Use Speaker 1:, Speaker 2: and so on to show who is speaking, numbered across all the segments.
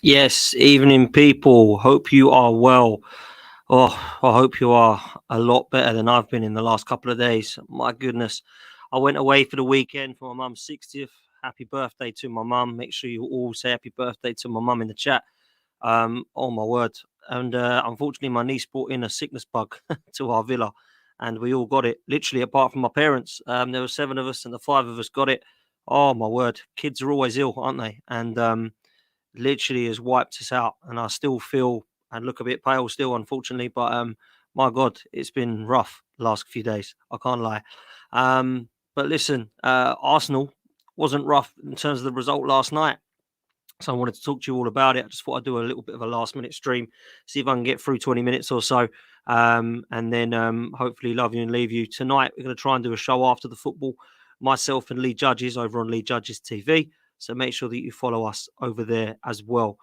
Speaker 1: Yes, evening people. Hope you are well. Oh, I hope you are a lot better than I've been in the last couple of days. My goodness. I went away for the weekend for my mum's 60th. Happy birthday to my mum. Make sure you all say happy birthday to my mum in the chat. Oh my word. And unfortunately, my niece brought in a sickness bug to our villa, and we all got it. Literally, apart from my parents, there were seven of us, and the five of us got it. Oh my word, kids are always ill, aren't they? And literally has wiped us out, and I still feel and look a bit pale still, unfortunately. But my God, it's been rough the last few days. I can't lie. But listen, Arsenal wasn't rough in terms of the result last night. So I wanted to talk to you all about it. I just thought I'd do a little bit of a last minute stream, see if I can get through 20 minutes or so. And then hopefully love you and leave you. Tonight, we're going to try and do a show after the football, myself and Lee Judges over on Lee Judges TV. So make sure that you follow us over there as well.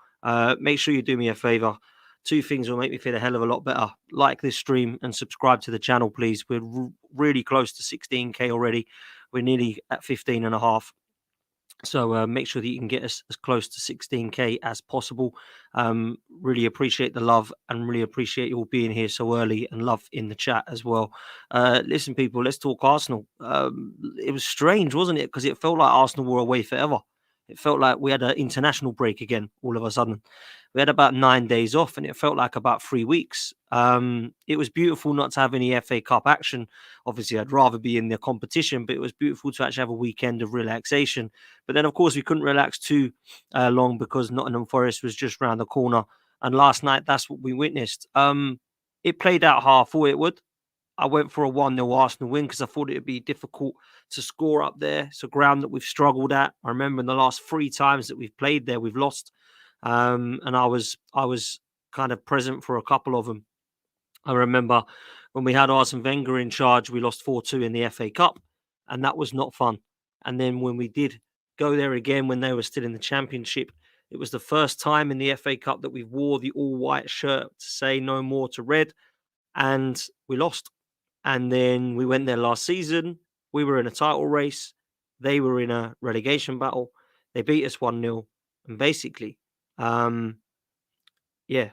Speaker 1: Make sure you do me a favor. Two things will make me feel a hell of a lot better. Like this stream and subscribe to the channel, please. We're really close to 16K already. We're nearly at 15 and a half. So make sure that you can get us as close to 16K as possible. Really appreciate the love and really appreciate you all being here so early and love in the chat as well. Listen, people, let's talk Arsenal. It was strange, wasn't it? Because it felt like Arsenal were away forever. It felt like we had an international break again all of a sudden. We had about 9 days off and it felt like about 3 weeks. It was beautiful not to have any FA Cup action. Obviously, I'd rather be in the competition, but it was beautiful to actually have a weekend of relaxation. But then, of course, we couldn't relax too long because Nottingham Forest was just round the corner. And last night, that's what we witnessed. It played out how I thought it would. I went for a 1-0 Arsenal win because I thought it would be difficult to score up there. It's a ground that we've struggled at. I remember in the last 3 times that we've played there, we've lost. And I was kind of present for a couple of them. I remember when we had Arsene Wenger in charge, we lost 4-2 in the FA Cup, and that was not fun. And then when we did go there again when they were still in the Championship, it was the first time in the FA Cup that we wore the all-white shirt to say no more to red, and we lost. And then we went there last season. We were in a title race. They were in a relegation battle. They beat us 1-0. And basically, yeah,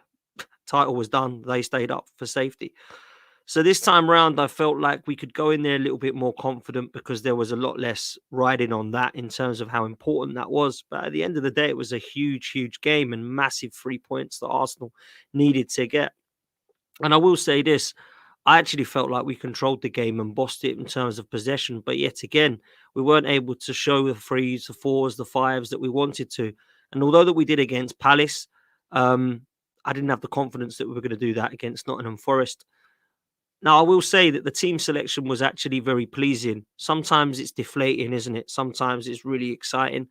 Speaker 1: title was done. They stayed up for safety. So this time round, I felt like we could go in there a little bit more confident because there was a lot less riding on that in terms of how important that was. But at the end of the day, it was a huge, huge game and massive 3 points that Arsenal needed to get. And I will say this, I actually felt like we controlled the game and bossed it in terms of possession. But yet again, we weren't able to show the threes, the fours, the fives that we wanted to. And although that we did against Palace, I didn't have the confidence that we were going to do that against Nottingham Forest. Now, I will say that the team selection was actually very pleasing. Sometimes it's deflating, isn't it? Sometimes it's really exciting.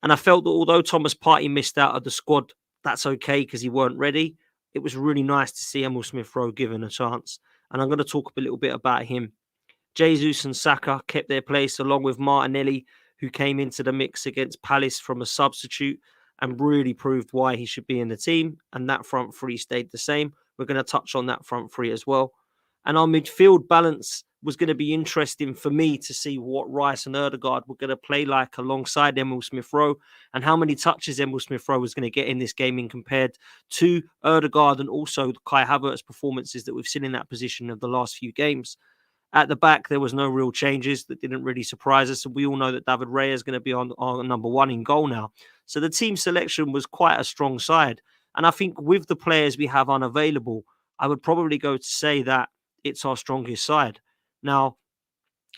Speaker 1: And I felt that although Thomas Partey missed out of the squad, that's okay because he weren't ready. It was really nice to see Emil Smith-Rowe given a chance. And I'm going to talk a little bit about him. Jesus and Saka kept their place along with Martinelli, who came into the mix against Palace from a substitute and really proved why he should be in the team. And that front three stayed the same. We're going to touch on that front three as well. And our midfield balance was going to be interesting for me to see what Rice and Ødegaard were going to play like alongside Emil Smith-Rowe and how many touches Emil Smith-Rowe was going to get in this game in compared to Ødegaard and also Kai Havertz performances that we've seen in that position of the last few games. At the back, there was no real changes that didn't really surprise us. And we all know that David Raya is going to be on number one in goal now. So the team selection was quite a strong side. And I think with the players we have unavailable, I would probably go to say that it's our strongest side. Now,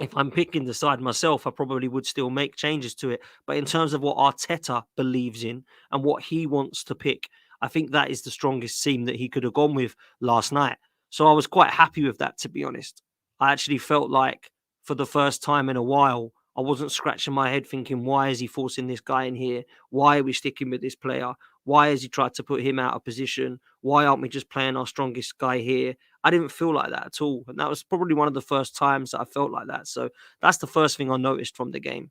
Speaker 1: if I'm picking the side myself, I probably would still make changes to it. But in terms of what Arteta believes in and what he wants to pick, I think that is the strongest team that he could have gone with last night. So I was quite happy with that, to be honest. I actually felt like for the first time in a while, I wasn't scratching my head thinking, why is he forcing this guy in here? Why are we sticking with this player? Why has he tried to put him out of position? Why aren't we just playing our strongest guy here? I didn't feel like that at all. And that was probably one of the first times that I felt like that. So that's the first thing I noticed from the game.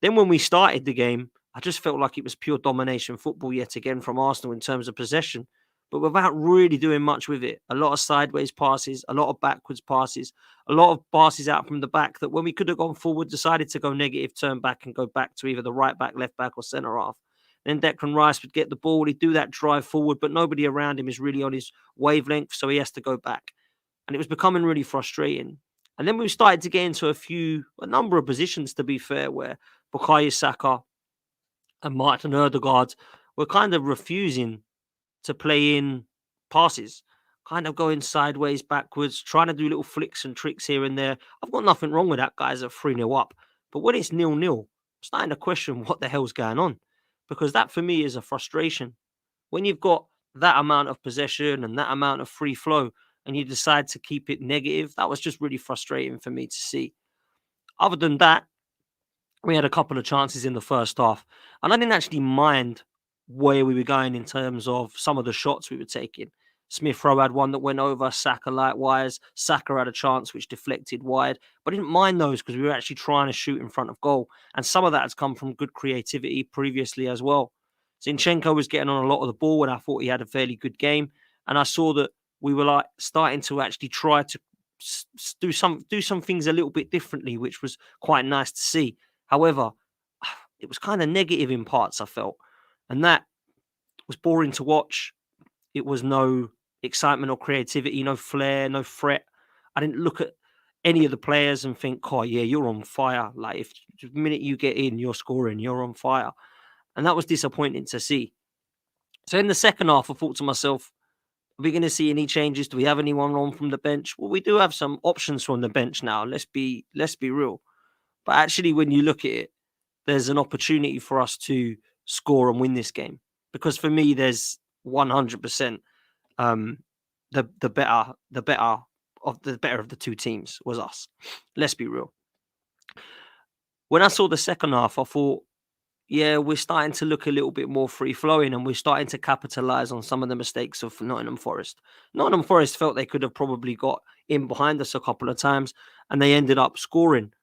Speaker 1: Then when we started the game, I just felt like it was pure domination football yet again from Arsenal in terms of possession, but without really doing much with it. A lot of sideways passes, a lot of backwards passes, a lot of passes out from the back that when we could have gone forward, decided to go negative, turn back and go back to either the right back, left back or centre half. Then Declan Rice would get the ball, he'd do that drive forward, but nobody around him is really on his wavelength, so he has to go back. And it was becoming really frustrating. And then we started to get into a number of positions, to be fair, where Bukayo Saka and Martin Odegaard were kind of refusing to play in passes, kind of going sideways, backwards, trying to do little flicks and tricks here and there. I've got nothing wrong with that, guys, at 3-0 up. But when it's 0-0, I'm starting to question what the hell's going on. Because that, for me, is a frustration. When you've got that amount of possession and that amount of free flow, and you decide to keep it negative, that was just really frustrating for me to see. Other than that, we had a couple of chances in the first half, and I didn't actually mind where we were going in terms of some of the shots we were taking. Smith-Rowe had one that went over, Saka likewise. Saka had a chance which deflected wide, but I didn't mind those because we were actually trying to shoot in front of goal, and some of that has come from good creativity previously as well. Zinchenko was getting on a lot of the ball, and I thought he had a fairly good game, and I saw that we were like starting to actually try to do some things a little bit differently, which was quite nice to see. However, it was kind of negative in parts, I felt. And that was boring to watch. It was no excitement or creativity, no flair, no threat. I didn't look at any of the players and think, oh, yeah, you're on fire. Like, if the minute you get in, you're scoring, you're on fire. And that was disappointing to see. So in the second half, I thought to myself, are we going to see any changes? Do we have anyone on from the bench? Well, we do have some options from the bench now. Let's be real. But actually, when you look at it, there's an opportunity for us to score and win this game. Because for me, there's 100% the better of the two teams was us. Let's be real. When I saw the second half, I thought, yeah, we're starting to look a little bit more free-flowing and we're starting to capitalise on some of the mistakes of Nottingham Forest. Nottingham Forest felt they could have probably got in behind us a couple of times and they ended up scoring.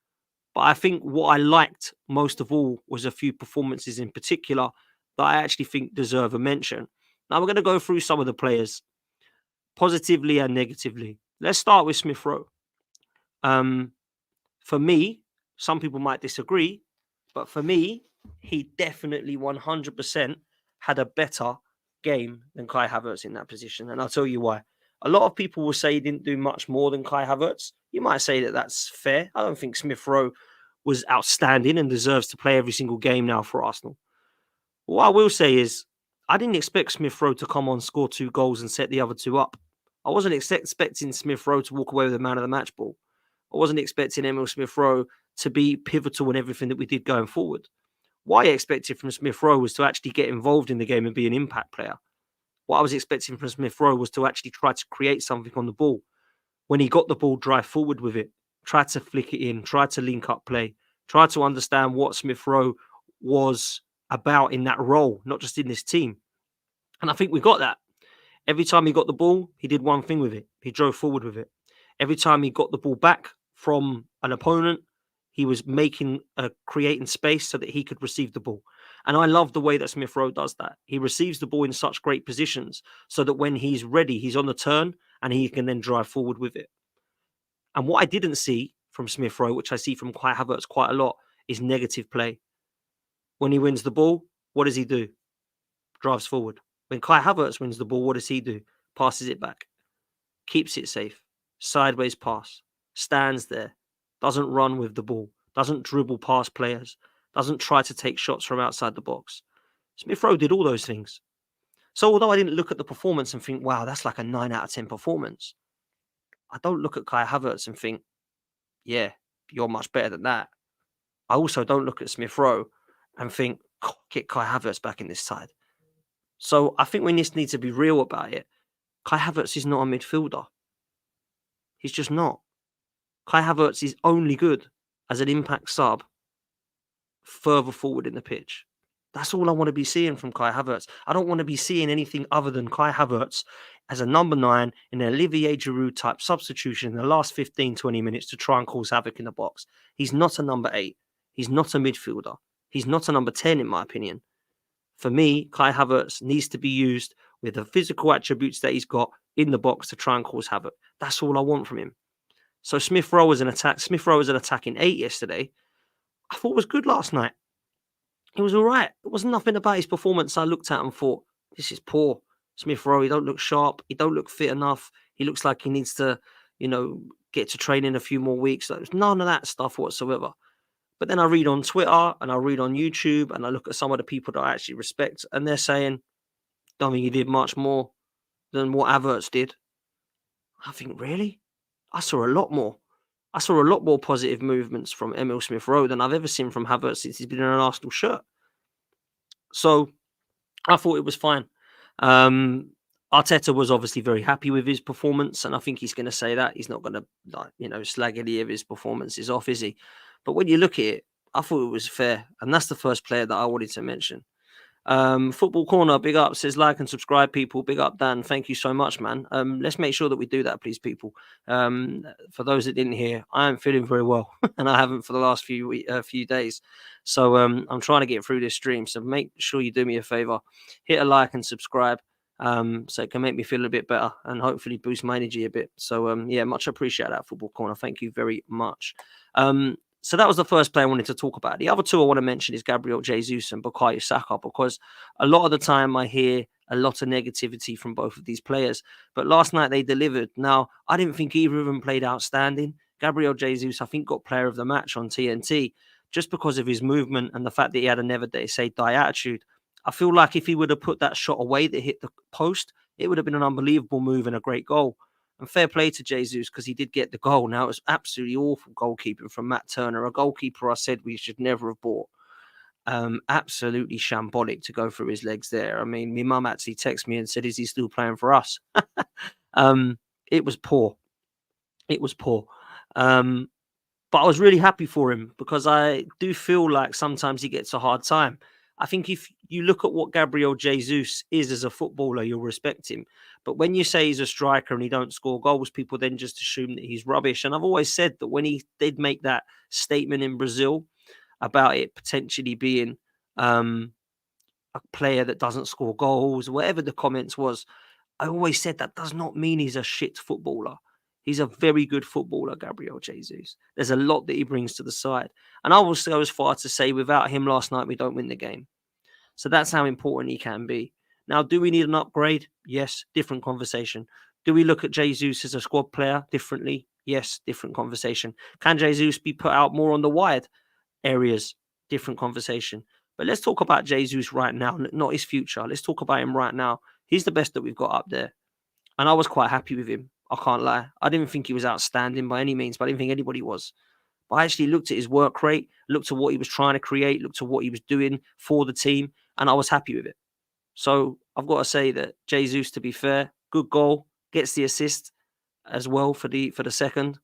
Speaker 1: But I think what I liked most of all was a few performances in particular that I actually think deserve a mention. Now we're going to go through some of the players, positively and negatively. Let's start with Smith-Rowe. For me, some people might disagree, but for me, he definitely 100% had a better game than Kai Havertz in that position. And I'll tell you why. A lot of people will say he didn't do much more than Kai Havertz. You might say that that's fair. I don't think Smith-Rowe was outstanding and deserves to play every single game now for Arsenal. What I will say is, I didn't expect Smith-Rowe to come on, score 2 goals and set the other 2 up. I wasn't expecting Smith-Rowe to walk away with the man of the match ball. I wasn't expecting Emil Smith-Rowe to be pivotal in everything that we did going forward. What I expected from Smith-Rowe was to actually get involved in the game and be an impact player. What I was expecting from Smith-Rowe was to actually try to create something on the ball. When he got the ball, drive forward with it, try to flick it in, try to link up play, try to understand what Smith-Rowe was about in that role, not just in this team. And I think we got that. Every time he got the ball, he did one thing with it. He drove forward with it. Every time he got the ball back from an opponent, he was creating space so that he could receive the ball. And I love the way that Smith-Rowe does that. He receives the ball in such great positions so that when he's ready, he's on the turn and he can then drive forward with it. And what I didn't see from Smith-Rowe, which I see from Kai Havertz quite a lot, is negative play. When he wins the ball, what does he do? Drives forward. When Kai Havertz wins the ball, what does he do? Passes it back. Keeps it safe. Sideways pass. Stands there. Doesn't run with the ball. Doesn't dribble past players. Doesn't try to take shots from outside the box. Smith-Rowe did all those things. So although I didn't look at the performance and think, wow, that's like a 9 out of 10 performance, I don't look at Kai Havertz and think, yeah, you're much better than that. I also don't look at Smith-Rowe and think, get Kai Havertz back in this side. So I think we just need to be real about it. Kai Havertz is not a midfielder. He's just not. Kai Havertz is only good as an impact sub further forward in the pitch. That's all I want to be seeing from Kai Havertz. I don't want to be seeing anything other than Kai Havertz as a number 9 in an Olivier Giroud type substitution in the last 15, 20 minutes to try and cause havoc in the box. He's not a number 8. He's not a midfielder. He's not a number 10 in my opinion. For me, Kai Havertz needs to be used with the physical attributes that he's got in the box to try and cause havoc. That's all I want from him. So Smith-Rowe was an attacking 8 yesterday. I thought was good last night. He was all right. There was nothing about his performance I looked at and thought, this is poor. Smith-Rowe, he don't look sharp. He don't look fit enough. He looks like he needs to, you know, get to train in a few more weeks. There's none of that stuff whatsoever. But then I read on Twitter and I read on YouTube and I look at some of the people that I actually respect and they're saying, don't think he did much more than what Havertz did. I think, really? I saw a lot more. I saw a lot more positive movements from Emil Smith-Rowe than I've ever seen from Havertz since he's been in an Arsenal shirt. So I thought it was fine. Um, Arteta was obviously very happy with his performance, and I think he's going to say that. He's not going to, like, slag any of his performances off, is he? But when you look at it, I thought it was fair, and that's the first player that I wanted to mention. Football Corner, big up, says like and subscribe, people. Big up, Dan. Thank you so much, man. Let's make sure that we do that, please, people. For those that didn't hear, I am feeling very well, and I haven't for the last few days. So I'm trying to get through this stream. So make sure you do me a favor, hit a like and subscribe. So it can make me feel a bit better and hopefully boost my energy a bit. So yeah, much appreciate that, Football Corner. Thank you very much. So that was the first player I wanted to talk about. The other two I want to mention is Gabriel Jesus and Bukayo Saka, because a lot of the time I hear a lot of negativity from both of these players. But last night they delivered. Now, I didn't think either of them played outstanding. Gabriel Jesus, I think, got player of the match on TNT just because of his movement and the fact that he had a never say die attitude. I feel like if he would have put that shot away that hit the post, it would have been an unbelievable move and a great goal. And fair play to Jesus because he did get the goal. Now, it was absolutely awful goalkeeping from Matt Turner, a goalkeeper I said we should never have bought. Absolutely shambolic to go through his legs there. I mean, my mum actually texted me and said, is he still playing for us? It was poor. It was poor. But I was really happy for him because I do feel like sometimes he gets a hard time. I think if you look at what Gabriel Jesus is as a footballer, you'll respect him. But when you say he's a striker and he don't score goals, people then just assume that he's rubbish. And I've always said that when he did make that statement in Brazil about it potentially being a player that doesn't score goals, whatever the comments was, I always said that does not mean he's a shit footballer. He's a very good footballer, Gabriel Jesus. There's a lot that he brings to the side. And I will go as far to say without him last night, we don't win the game. So that's how important he can be. Now, do we need an upgrade? Yes, different conversation. Do we look at Jesus as a squad player differently? Yes, different conversation. Can Jesus be put out more on the wide areas? Different conversation. But let's talk about Jesus right now, not his future. Let's talk about him right now. He's the best that we've got up there. And I was quite happy with him. I can't lie. I didn't think he was outstanding by any means, but I didn't think anybody was. But I actually looked at his work rate, looked at what he was trying to create, looked at what he was doing for the team, and I was happy with it. So I've got to say that Jesus, to be fair, good goal, gets the assist as well for the second.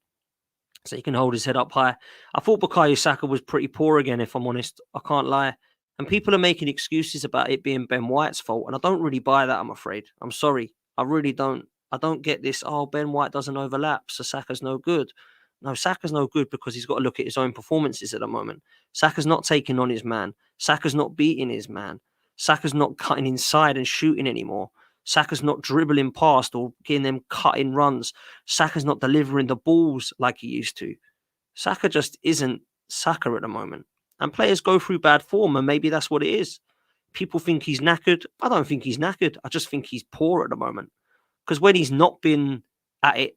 Speaker 1: So he can hold his head up high. I thought Bukayo Saka was pretty poor again, if I'm honest. I can't lie. And people are making excuses about it being Ben White's fault. And I don't really buy that, I'm afraid. I'm sorry. I really don't. I don't get this, oh, Ben White doesn't overlap, so Saka's no good. No, Saka's no good because he's got to look at his own performances at the moment. Saka's not taking on his man. Saka's not beating his man. Saka's not cutting inside and shooting anymore. Saka's not dribbling past or getting them cutting runs. Saka's not delivering the balls like he used to. Saka just isn't Saka at the moment. And players go through bad form, and maybe that's what it is. People think he's knackered. I don't think he's knackered. I just think he's poor at the moment. Because when he's not been at it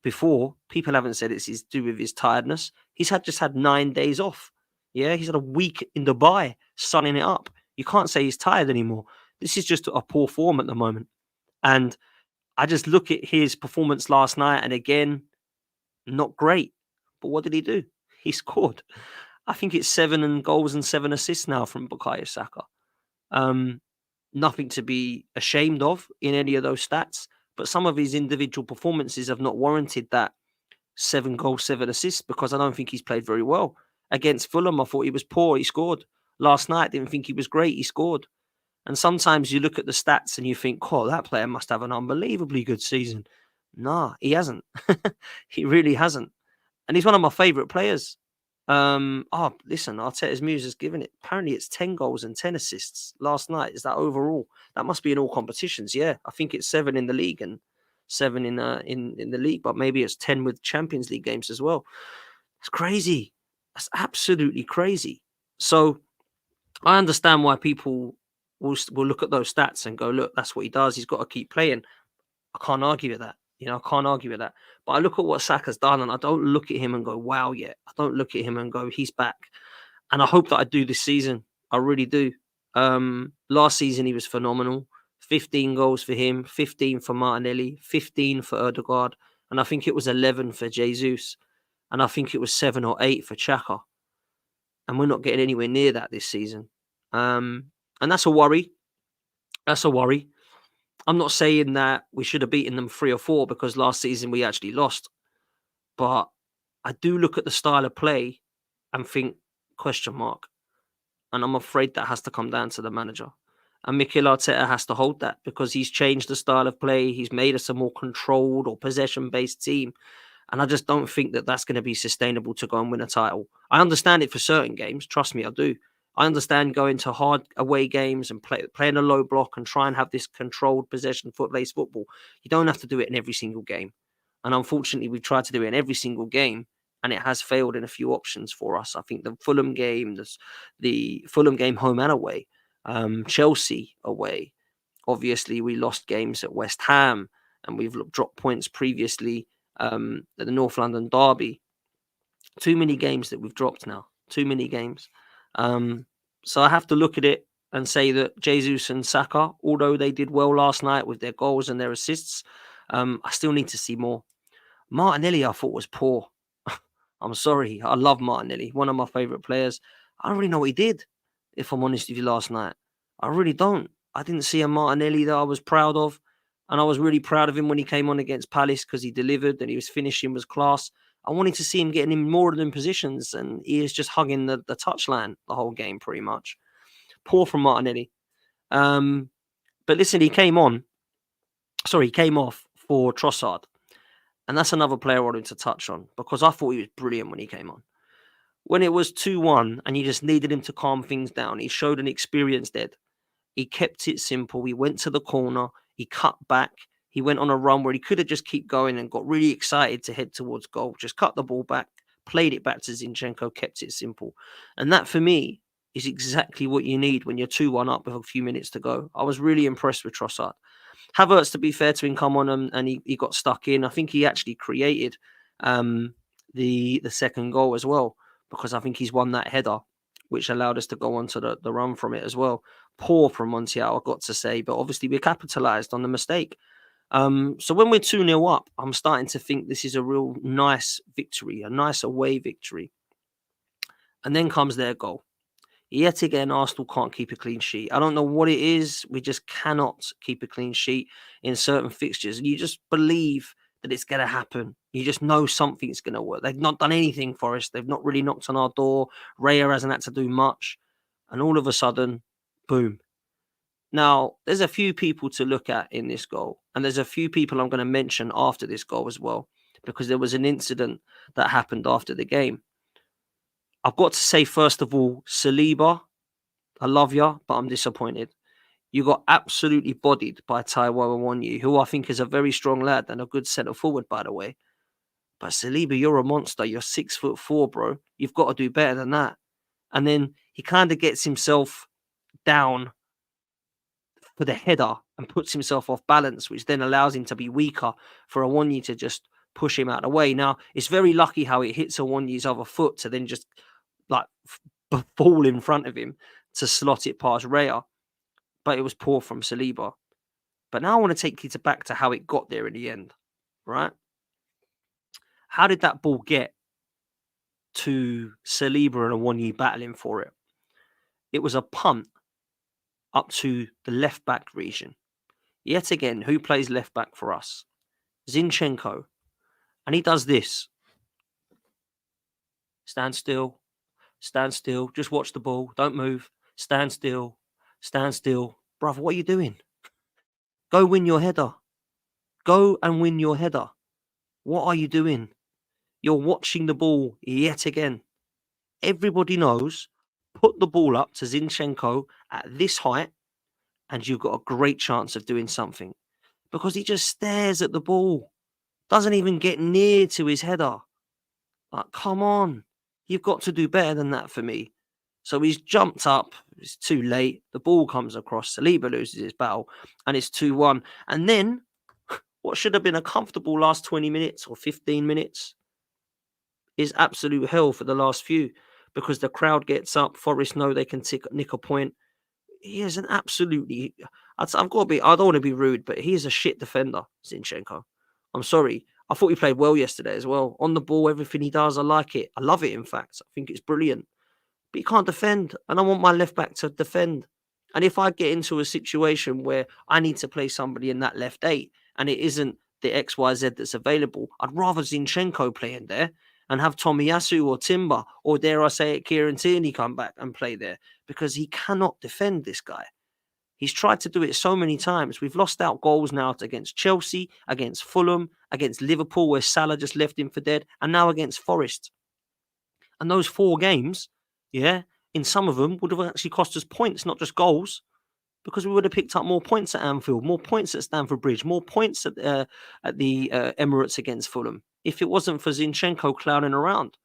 Speaker 1: before, people haven't said it's to do with his tiredness. He's just had 9 days off. Yeah, he's had a week in Dubai sunning it up. You can't say he's tired anymore. This is just a poor form at the moment. And I just look at his performance last night, and again, not great. But what did he do? He scored. I think it's 7 goals and 7 assists now from Bukayo Saka. Nothing to be ashamed of in any of those stats, but some of his individual performances have not warranted that 7 goals, 7 assists, because I don't think he's played very well. Against Fulham, I thought he was poor. He scored. Last night, didn't think he was great. He scored. And sometimes you look at the stats and you think, oh, that player must have an unbelievably good season. Nah, he hasn't. He really hasn't. And he's one of my favourite players. Listen, Arteta's Muse has given it. Apparently, it's 10 goals and 10 assists last night. Is that overall? That must be in all competitions. Yeah, I think it's 7 in the league and 7 in the league, but maybe it's 10 with Champions League games as well. It's crazy. That's absolutely crazy. So I understand why people will look at those stats and go, look, that's what he does. He's got to keep playing. I can't argue with that. I can't argue with that. But I look at what Saka's done and I don't look at him and go, wow, yet. I don't look at him and go, he's back. And I hope that I do this season. I really do. Last season, he was phenomenal. 15 goals for him, 15 for Martinelli, 15 for Erdegaard. And I think it was 11 for Jesus. And I think it was 7 or 8 for Saka. And we're not getting anywhere near that this season. And that's a worry. That's a worry. I'm not saying that we should have beaten them 3 or 4 because last season we actually lost. But I do look at the style of play and think, question mark. And I'm afraid that has to come down to the manager. And Mikel Arteta has to hold that because he's changed the style of play. He's made us a more controlled or possession-based team. And I just don't think that that's going to be sustainable to go and win a title. I understand it for certain games. Trust me, I do. I understand going to hard away games and playing a low block and try and have this controlled possession foot-based football. You don't have to do it in every single game. And unfortunately, we've tried to do it in every single game, and it has failed in a few options for us. I think the Fulham game, the Fulham game home and away, Chelsea away. Obviously, we lost games at West Ham, and we've dropped points previously at the North London derby. Too many games that we've dropped now. Too many games. So I have to look at it and say that Jesus and Saka, although they did well last night with their goals and their assists, I still need to see more. Martinelli, I thought, was poor. I'm sorry. I love Martinelli, one of my favourite players. I don't really know what he did, if I'm honest with you, last night. I really don't. I didn't see a Martinelli that I was proud of. And I was really proud of him when he came on against Palace because he delivered and he was finishing was class. I wanted to see him getting in more than positions, and he is just hugging the touchline the whole game pretty much. Poor from Martinelli. But listen, he came off for Trossard. And that's another player I wanted to touch on because I thought he was brilliant when he came on. When it was 2-1 and you just needed him to calm things down, he showed an experience there. He kept it simple. He went to the corner. He cut back. He went on a run where he could have just kept going and got really excited to head towards goal. Just cut the ball back, played it back to Zinchenko, kept it simple. And that, for me, is exactly what you need when you're 2-1 up with a few minutes to go. I was really impressed with Trossard. Havertz, to be fair to him, come on and he got stuck in. I think he actually created the second goal as well because I think he's won that header, which allowed us to go on to the run from it as well. Poor from Montiel, I've got to say, but obviously we capitalised on the mistake. So when we're 2-0 up, I'm starting to think this is a real nice victory, a nice away victory. And then comes their goal. Yet again, Arsenal can't keep a clean sheet. I don't know what it is. We just cannot keep a clean sheet in certain fixtures. And you just believe that it's going to happen. You just know something's going to work. They've not done anything for us. They've not really knocked on our door. Raya hasn't had to do much. And all of a sudden, boom. Now, there's a few people to look at in this goal. And there's a few people I'm going to mention after this goal as well. Because there was an incident that happened after the game. I've got to say, first of all, Saliba, I love you, but I'm disappointed. You got absolutely bodied by Taiwo Awoniyi, who I think is a very strong lad and a good centre forward, by the way. But Saliba, you're a monster. You're 6'4", bro. You've got to do better than that. And then he kind of gets himself down for the header and puts himself off balance, which then allows him to be weaker for Awoniyi to just push him out of the way. Now, it's very lucky how it hits Awoniyi's other foot to then just fall in front of him to slot it past Raya. But it was poor from Saliba. But now I want to take you back to how it got there in the end, right? How did that ball get to Saliba and Awoniyi battling for it? It was a punt up to the left-back region. Yet again, who plays left-back for us? Zinchenko. And he does this. Stand still. Stand still. Just watch the ball. Don't move. Stand still. Stand still. Bruv, what are you doing? Go win your header. Go and win your header. What are you doing? You're watching the ball yet again. Everybody knows, put the ball up to Zinchenko at this height and you've got a great chance of doing something. Because he just stares at the ball. Doesn't even get near to his header. Like, come on. You've got to do better than that for me. So he's jumped up. It's too late. The ball comes across. Saliba loses his battle, and it's 2-1. And then what should have been a comfortable last 20 minutes or 15 minutes is absolute hell for the last few, because the crowd gets up. Forest know they can nick a point. He is an absolutely. I've got to be. I don't want to be rude, but he is a shit defender, Zinchenko. I'm sorry. I thought he played well yesterday as well. On the ball, everything he does, I like it. I love it, in fact. I think it's brilliant. But he can't defend, and I want my left back to defend. And if I get into a situation where I need to play somebody in that left eight, and it isn't the XYZ that's available, I'd rather Zinchenko play in there and have Tomiyasu or Timber, or dare I say it, Kieran Tierney come back and play there, because he cannot defend, this guy. He's tried to do it so many times. We've lost out goals now against Chelsea, against Fulham, against Liverpool, where Salah just left him for dead, and now against Forest. And those 4 games, yeah, in some of them would have actually cost us points, not just goals, because we would have picked up more points at Anfield, more points at Stamford Bridge, more points at the Emirates against Fulham, if it wasn't for Zinchenko clowning around.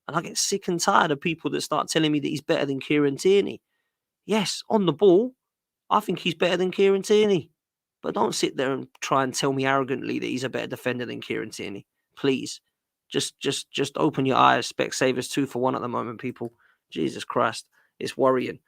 Speaker 1: And I get sick and tired of people that start telling me that he's better than Kieran Tierney. Yes, on the ball, I think he's better than Kieran Tierney. But don't sit there and try and tell me arrogantly that he's a better defender than Kieran Tierney. Please. Just open your eyes. Specsavers 2 for 1 at the moment, people. Jesus Christ. It's worrying.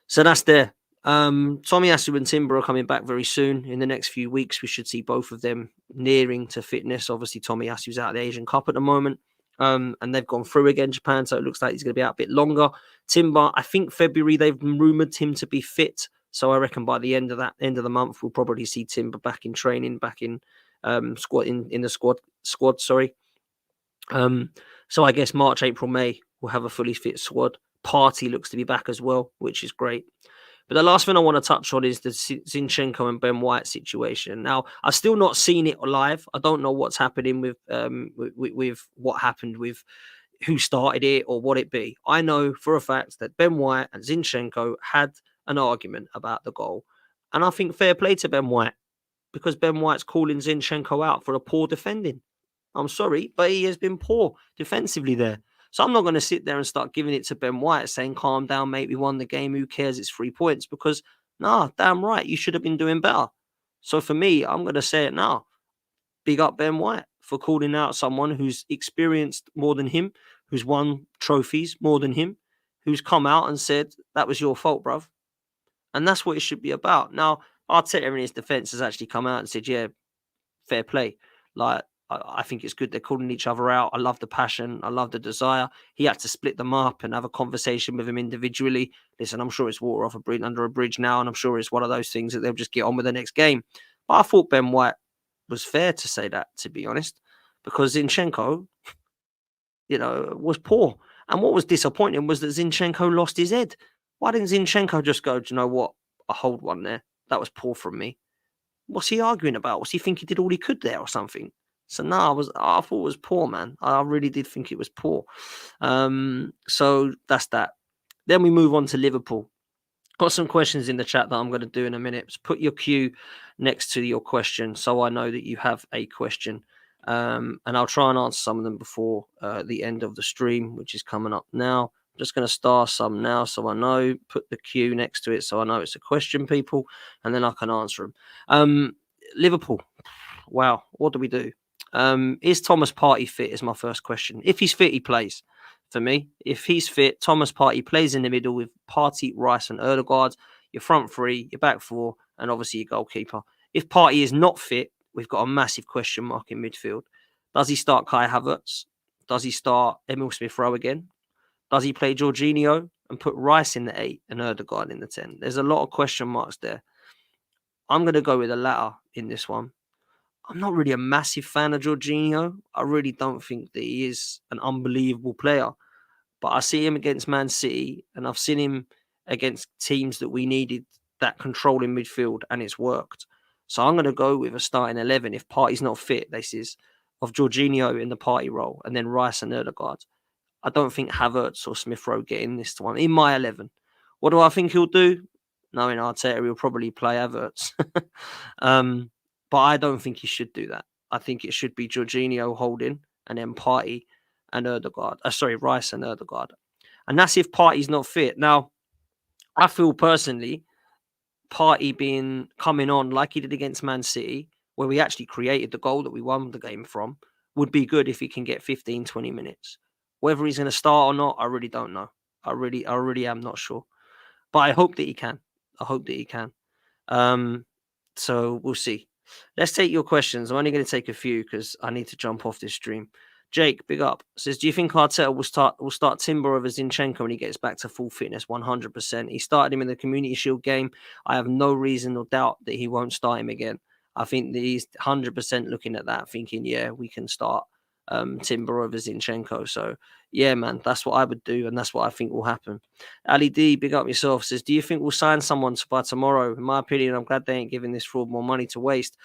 Speaker 1: So that's there. Tomiyasu and Timber are coming back very soon. In the next few weeks, we should see both of them nearing to fitness. Obviously, Tomiyasu's out of the Asian Cup at the moment. And they've gone through again, Japan, so it looks like he's going to be out a bit longer. Timber, I think February, they've rumoured him to be fit. So I reckon by the end of the month, we'll probably see Timber back in training, back in squad. Sorry. So I guess March, April, May, we'll have a fully fit squad. Partey looks to be back as well, which is great. But the last thing I want to touch on is the Zinchenko and Ben White situation. Now, I've still not seen it live. I don't know what's happening with what happened with who started it or what it be. I know for a fact that Ben White and Zinchenko had an argument about the goal. And I think fair play to Ben White, because Ben White's calling Zinchenko out for a poor defending. I'm sorry, but he has been poor defensively there. So I'm not going to sit there and start giving it to Ben White saying, calm down, mate, we won the game, who cares, it's 3 points. Because, damn right, you should have been doing better. So for me, I'm going to say it now. Big up Ben White for calling out someone who's experienced more than him, who's won trophies more than him, who's come out and said, that was your fault, bruv. And that's what it should be about. Now, Arteta in his defence has actually come out and said, yeah, fair play. Like, I think it's good they're calling each other out. I love the passion. I love the desire. He had to split them up and have a conversation with them individually. Listen, I'm sure it's water off a bridge, under a bridge now, and I'm sure it's one of those things that they'll just get on with the next game. But I thought Ben White was fair to say that, to be honest, because Zinchenko, was poor. And what was disappointing was that Zinchenko lost his head. Why didn't Zinchenko just go, do you know what? I hold one there. That was poor from me. What's he arguing about? Was he think he did all he could there or something? So I thought it was poor, man. I really did think it was poor. So that's that. Then we move on to Liverpool. Got some questions in the chat that I'm going to do in a minute. Just put your cue next to your question so I know that you have a question. And I'll try and answer some of them before the end of the stream, which is coming up now. I'm just going to star some now so I know. Put the cue next to it so I know it's a question, people, and then I can answer them. Liverpool. Wow, what do we do? Is Thomas Partey fit is my first question. If he's fit, he plays for me. If he's fit, Thomas Partey plays in the middle with Partey, Rice and Ødegaard. Your front 3, your back 4, and obviously your goalkeeper. If Partey is not fit, we've got a massive question mark in midfield. Does he start Kai Havertz? Does he start Emil Smith-Rowe again? Does he play Jorginho and put Rice in the 8 and Ødegaard in the 10? There's a lot of question marks there. I'm going to go with the latter in this one. I'm not really a massive fan of Jorginho. I really don't think that he is an unbelievable player. But I see him against Man City, and I've seen him against teams that we needed that control in midfield, and it's worked. So I'm going to go with a starting 11 if Partey's not fit. This is of Jorginho in the Partey role, and then Rice and Ødegaard. I don't think Havertz or Smith-Rowe get in this one. In my 11. What do I think he'll do? Knowing Arteta, he'll probably play Havertz. But I don't think he should do that. I think it should be Jorginho holding and then Partey and Ødegaard. Rice and Ødegaard. And that's if Partey's not fit. Now, I feel personally, Partey coming on like he did against Man City, where we actually created the goal that we won the game from, would be good if he can get 15, 20 minutes. Whether he's going to start or not, I really don't know. I really am not sure. But I hope that he can. I hope that he can. So we'll see. Let's take your questions. I'm only going to take a few because I need to jump off this stream. Jake, big up, says, do you think Arteta will start Timber over Zinchenko when he gets back to full fitness? 100%. He started him in the Community Shield game. I have no reason or doubt that he won't start him again. I think that he's 100% looking at that, thinking, yeah, we can start Timber over Zinchenko. So, yeah, man, that's what I would do, and that's what I think will happen. Ali D, big up yourself, says, do you think we'll sign someone by tomorrow? In my opinion, I'm glad they ain't giving this fraud more money to waste.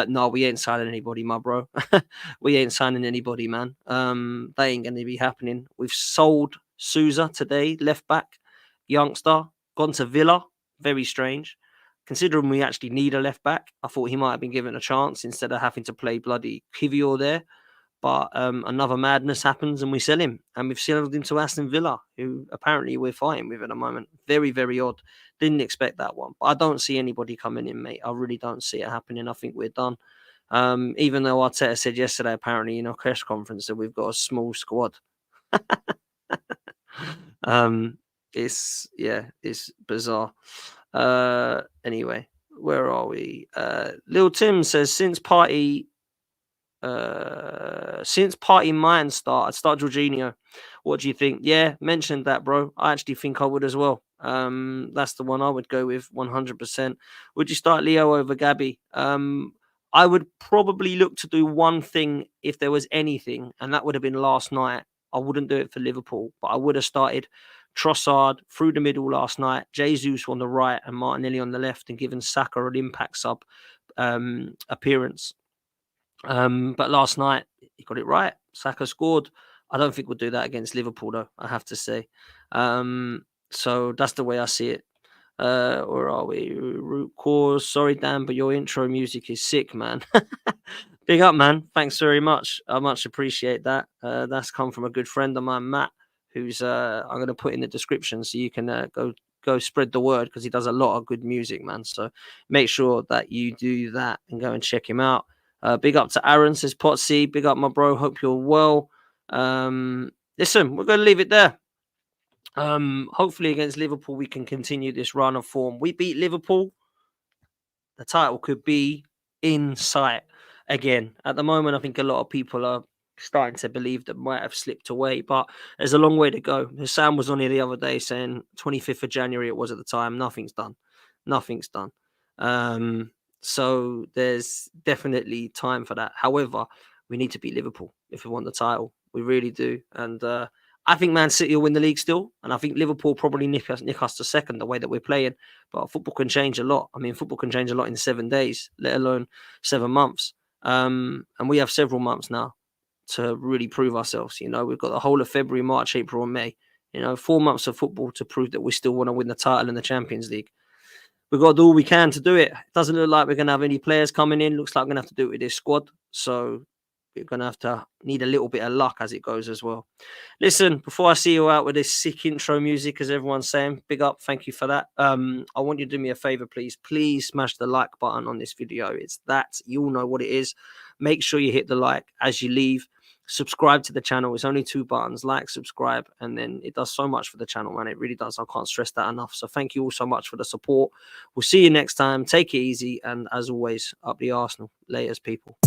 Speaker 1: No, we ain't signing anybody, my bro. We ain't signing anybody, man. They ain't going to be happening. We've sold Souza today, left back, youngster, gone to Villa. Very strange. Considering we actually need a left back, I thought he might have been given a chance instead of having to play bloody Kivior there. But another madness happens and we sell him. And we've sold him to Aston Villa, who apparently we're fighting with at the moment. Very, very odd. Didn't expect that one. But I don't see anybody coming in, mate. I really don't see it happening. I think we're done. Even though Arteta said yesterday, apparently, in our press conference, that we've got a small squad. It's bizarre. Anyway, where are we? Lil Tim says, since Partey might start, I'd start Jorginho. What do you think? Yeah, mentioned that, bro. I actually think I would as well. That's the one I would go with 100%. Would you start Leo over Gabby? I would probably look to do one thing if there was anything, and that would have been last night. I wouldn't do it for Liverpool, but I would have started Trossard through the middle last night, Jesus on the right and Martinelli on the left, and given Saka an impact sub appearance. But last night he got it right. Saka scored. I don't think we'll do that against Liverpool, though, I have to say. So that's the way I see it. Where are we? Root cause. Sorry, Dan, but your intro music is sick, man. Big up, man. Thanks very much. I much appreciate that. That's come from a good friend of mine, Matt, who's I'm going to put in the description so you can go spread the word, because he does a lot of good music, man. So make sure that you do that and go and check him out. Big up to Aaron, says Potsy. Big up, my bro. Hope you're well. Listen, we're going to leave it there. Hopefully against Liverpool, we can continue this run of form. We beat Liverpool. The title could be in sight again. At the moment, I think a lot of people are starting to believe that might have slipped away, but there's a long way to go. Sam was on here the other day saying 25th of January it was at the time. Nothing's done. So there's definitely time for that. However, we need to beat Liverpool if we want the title. We really do. And I think Man City will win the league still. And I think Liverpool probably nick us to second the way that we're playing. But football can change a lot. I mean, football can change a lot in 7 days, let alone 7 months. And we have several months now to really prove ourselves. You know, we've got the whole of February, March, April and May. You know, 4 months of football to prove that we still want to win the title in the Champions League. We've got to do all we can to do it. It doesn't look like we're going to have any players coming in. Looks like we're going to have to do it with this squad. So we're going to have to need a little bit of luck as it goes as well. Listen, before I see you out with this sick intro music, as everyone's saying, big up. Thank you for that. I want you to do me a favor, please. Please smash the like button on this video. It's that. You all know what it is. Make sure you hit the like as you leave. Subscribe to the channel. It's only 2 buttons: like, subscribe, and then it does so much for the channel, man. It really does. I can't stress that enough. So thank you all so much for the support. We'll see you next time. Take it easy, and as always, up the Arsenal. Laters, people.